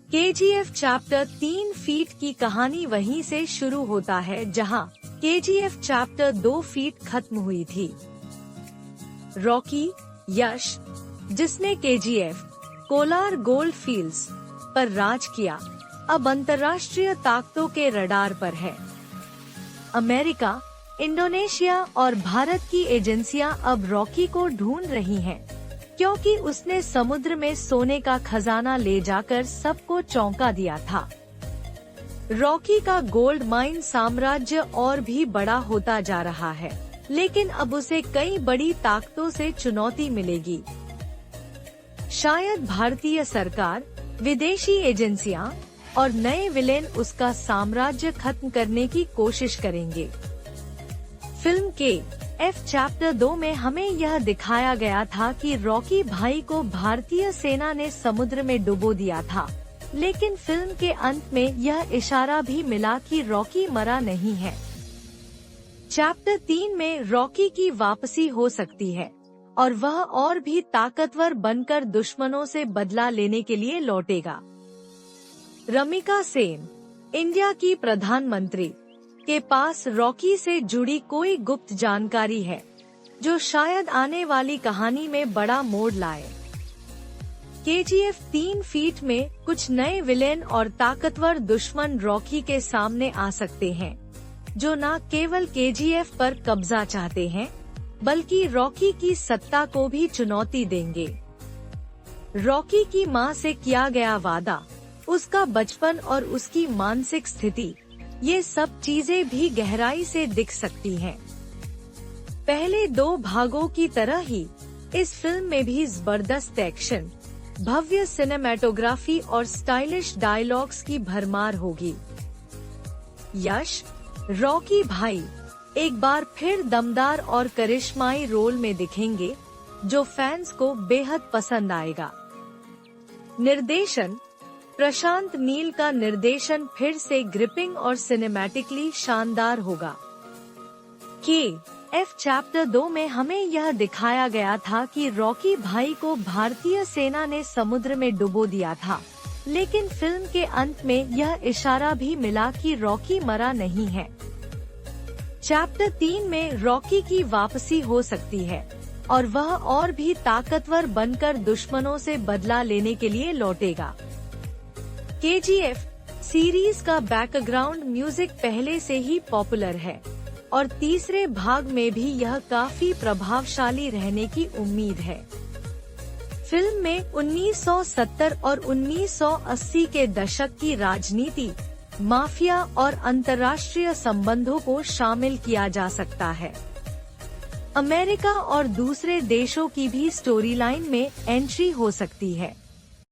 KGF chapter 3 feet की कहानी वहीं से शुरू होता है जहां KGF चैप्टर 2 फीट खत्म हुई थी। रॉकी यश, जिसने KGF कोलार गोल्ड फील्ड्स पर राज किया, अब अंतर्राष्ट्रीय ताकतों के रडार पर है। अमेरिका, इंडोनेशिया और भारत की एजेंसियां अब रॉकी को ढूंढ रही हैं, क्योंकि उसने समुद्र में सोने का खजाना ले जाकर सबको चौंका दिया था। रॉकी का गोल्ड माइन साम्राज्य और भी बड़ा होता जा रहा है, लेकिन अब उसे कई बड़ी ताकतों से चुनौती मिलेगी। शायद भारतीय सरकार, विदेशी एजेंसियां और नए विलेन उसका साम्राज्य खत्म करने की कोशिश करेंगे। फिल्म के एफ चैप्टर 2 में हमें यह दिखाया गया था कि रॉकी भाई को भारतीय सेना ने समुद्र में डुबो दिया था, लेकिन फिल्म के अंत में यह इशारा भी मिला कि रॉकी मरा नहीं है। चैप्टर 3 में रॉकी की वापसी हो सकती है और वह और भी ताकतवर बनकर दुश्मनों से बदला लेने के लिए लौटेगा। रमिका सेन, इंडिया की प्रधानमंत्री, के पास रॉकी से जुड़ी कोई गुप्त जानकारी है, जो शायद आने वाली कहानी में बड़ा मोड़ लाए। KGF 3 फीट में कुछ नए विलेन और ताकतवर दुश्मन रॉकी के सामने आ सकते हैं, जो न केवल KGF पर कब्जा चाहते हैं, बल्कि रॉकी की सत्ता को भी चुनौती देंगे। रॉकी की मां से किया गया वादा, उसका बचपन और उसकी मानसिक स्थिति, ये सब चीजें भी गहराई से दिख सकती हैं। पहले 2 भागों की तरह ही इस फिल्म में भी जबरदस्त एक्शन, भव्य सिनेमैटोग्राफी और स्टाइलिश डायलॉग्स की भरमार होगी। यश, रॉकी भाई, एक बार फिर दमदार और करिश्माई रोल में दिखेंगे, जो फैंस को बेहद पसंद आएगा। निर्देशन, प्रशांत नील का निर्देशन फिर से ग्रिपिंग और सिनेमैटिकली शानदार होगा। KGF चैप्टर 2 में हमें यह दिखाया गया था कि रॉकी भाई को भारतीय सेना ने समुद्र में डुबो दिया था, लेकिन फिल्म के अंत में यह इशारा भी मिला कि रॉकी मरा नहीं है। चैप्टर 3 में रॉकी की वापसी हो सकती है और वह और भी ताकतवर बनकर दुश्मनों से बदला लेने के लिए लौटेगा। KGF सीरीज का बैकग्राउंड म्यूजिक पहले से ही पॉपुलर है और तीसरे भाग में भी यह काफी प्रभावशाली रहने की उम्मीद है। फिल्म में 1970 और 1980 के दशक की राजनीति, माफिया और अंतर्राष्ट्रीय संबंधों को शामिल किया जा सकता है। अमेरिका और दूसरे देशों की भी स्टोरी लाइन में एंट्री हो सकती है।